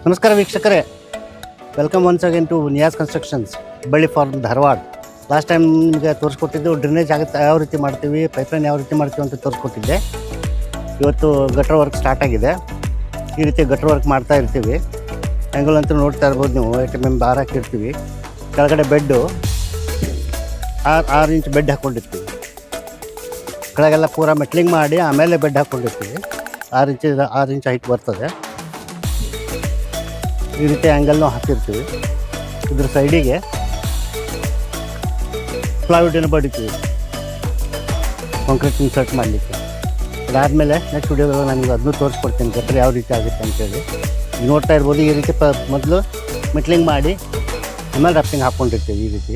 ನಮಸ್ಕಾರ ವೀಕ್ಷಕರೇ, welcome once again to Niyas constructions, Balli farm, Dharwad. Last time ನಿಮಗೆ ತೋರಿಸ್ಕೊಟ್ಟಿದ್ದು ಡ್ರೈನೇಜ್ ಆಗುತ್ತೆ ಯಾವ ರೀತಿ ಮಾಡ್ತೀವಿ, ಪೈಪ್ಲೈನ್ ಯಾವ ರೀತಿ ಮಾಡ್ತೀವಿ ಅಂತ ತೋರಿಸ್ಕೊಟ್ಟಿದ್ದೆ. ಇವತ್ತು ಗಟ್ರ ವರ್ಕ್ ಸ್ಟಾರ್ಟ್ ಆಗಿದೆ. ಈ ರೀತಿ ಗಟ್ರ ವರ್ಕ್ ಮಾಡ್ತಾ ಇರ್ತೀವಿ. ಆ್ಯಂಗಲ್ ಅಂತೂ ನೋಡ್ತಾ ಇರ್ಬೋದು ನೀವು. 8 mm ಬಾರ್ ಹಾಕಿರ್ತೀವಿ. ಕೆಳಗಡೆ ಬೆಡ್ಡು 6 ಇಂಚ್ ಬೆಡ್ ಹಾಕ್ಕೊಂಡಿರ್ತೀವಿ. ಕೆಳಗೆಲ್ಲ ಪೂರ ಮೆಟ್ಲಿಂಗ್ ಮಾಡಿ ಆಮೇಲೆ ಬೆಡ್ ಹಾಕ್ಕೊಂಡಿರ್ತೀವಿ. 6 ಇಂಚ್ ಹೈಟ್ ಬರ್ತದೆ. ಈ ರೀತಿ ಆ್ಯಂಗಲ್ನೂ ಹಾಕಿರ್ತೀವಿ. ಇದ್ರ ಸೈಡಿಗೆ ಪ್ಲೈವುಡನ್ನು ಬಡಿತೀವಿ ಕಾಂಕ್ರೀಟ್ ಇನ್ಸರ್ಟ್ ಮಾಡಲಿಕ್ಕೆ. ಅದಾದಮೇಲೆ ನೆಕ್ಸ್ಟ್ ವಿಡಿಯೋದಲ್ಲಿ ನನಗೆ ಅದನ್ನು ತೋರಿಸ್ಕೊಡ್ತೀನಿ ಗಟ್ರ ಯಾವ ರೀತಿ ಆಗುತ್ತೆ ಅಂತೇಳಿ. ಈಗ ನೋಡ್ತಾ ಇರ್ಬೋದು, ಈ ರೀತಿ ಮೊದಲು ಮೆಟ್ಲಿಂಗ್ ಮಾಡಿ ಆಮೇಲೆ ರಫ್ಟಿಂಗ್ ಹಾಕ್ಕೊಂಡಿರ್ತೀವಿ. ಈ ರೀತಿ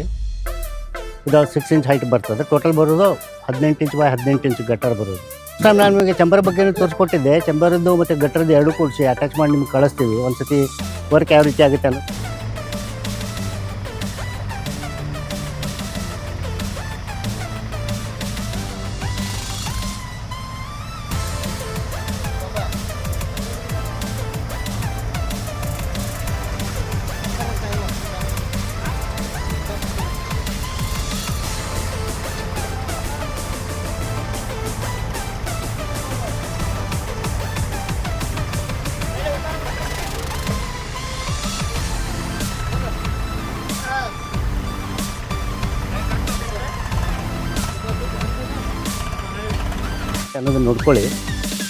ಇದು 6 ಇಂಚ್ ಹೈಟ್ ಬರ್ತದೆ. ಟೋಟಲ್ ಬರೋದು 18 ಇಂಚ್ ಬೈ 18 ಇಂಚ್ ಗಟ್ಟರ್ ಬರೋದು. ನಾನು ನಿಮಗೆ ಚಂಬರ್ ಬಗ್ಗೆನೂ ತೋರಿಸ್ಕೊಟ್ಟಿದ್ದೆ. ಚಂಬರದ್ದು ಮತ್ತು ಗಟ್ಟರದ್ದು ಎರಡೂ ಕೂಡಿಸಿ ಅಟ್ಯಾಚ್ ಮಾಡಿ ನಿಮ್ಗೆ ಕಳಿಸ್ತೀವಿ. ಒಂದು ಸತಿ ವರ್ಕ್ ಯಾವ ರೀತಿ ಆಗುತ್ತೆ ಅಲ್ಲ. ಅನ್ನೋದನ್ನು ನೋಡ್ಕೊಳ್ಳಿ.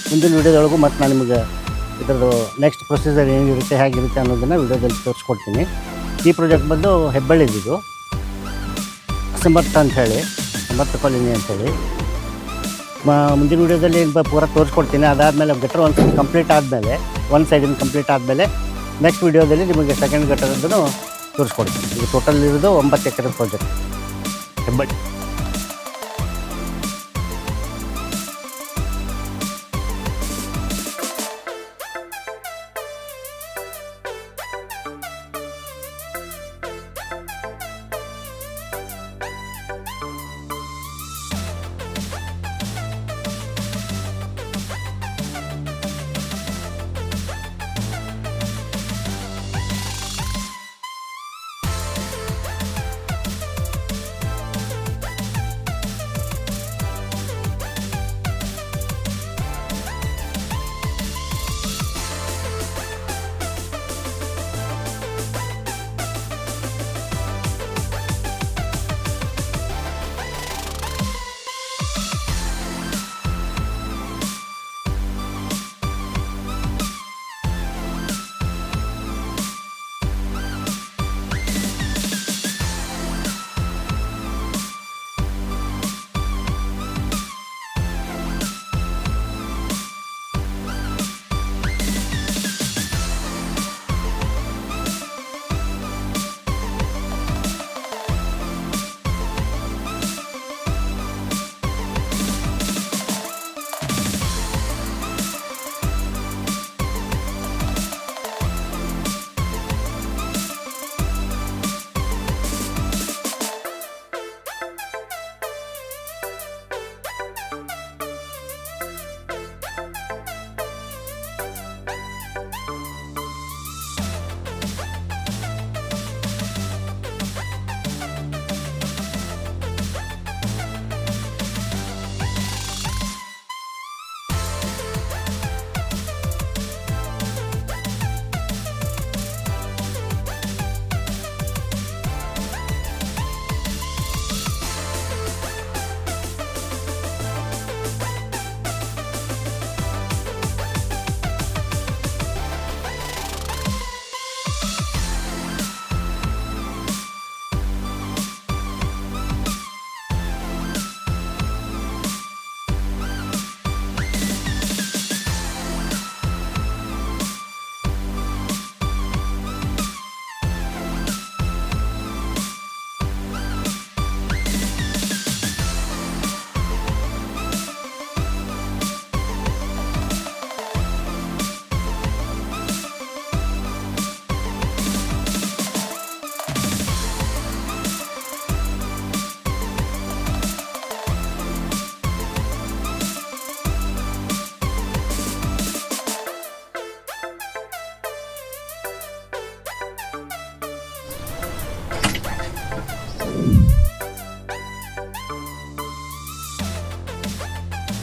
ಮುಂದಿನ ವೀಡಿಯೋದೊಳಗೂ ಮತ್ತು ನಾನು ನಿಮಗೆ ಇದರದ್ದು ನೆಕ್ಸ್ಟ್ ಪ್ರೊಸೀಜರ್ ಏನಿರುತ್ತೆ, ಹೇಗಿರುತ್ತೆ ಅನ್ನೋದನ್ನು ವೀಡಿಯೋದಲ್ಲಿ ತೋರಿಸ್ಕೊಡ್ತೀನಿ. ಈ ಪ್ರಾಜೆಕ್ಟ್ ಬಂದು ಹೆಬ್ಬಳ್ಳಿದು ಸಮರ್ಥ ಅಂಥೇಳಿ, ಸಮರ್ಥ ಕಾಲೋನಿ ಅಂಥೇಳಿ. ಮುಂದಿನ ವೀಡಿಯೋದಲ್ಲಿ ಪೂರ ತೋರಿಸ್ಕೊಡ್ತೀನಿ. ಅದಾದಮೇಲೆ ಗಟ್ಟರ್ ಒಂದು ಕಂಪ್ಲೀಟ್ ಆದಮೇಲೆ, ಒಂದು ಸೈಡಿಂದ ಕಂಪ್ಲೀಟ್ ಆದಮೇಲೆ ನೆಕ್ಸ್ಟ್ ವೀಡಿಯೋದಲ್ಲಿ ನಿಮಗೆ ಸೆಕೆಂಡ್ ಗಟ್ಟರದ್ದು ತೋರಿಸ್ಕೊಡ್ತೀನಿ. ಈಗ ಟೋಟಲ್ ಇರೋದು 9 ಎಕರೆ ಪ್ರಾಜೆಕ್ಟ್ ಹೆಬ್ಬಳ್ಳಿ.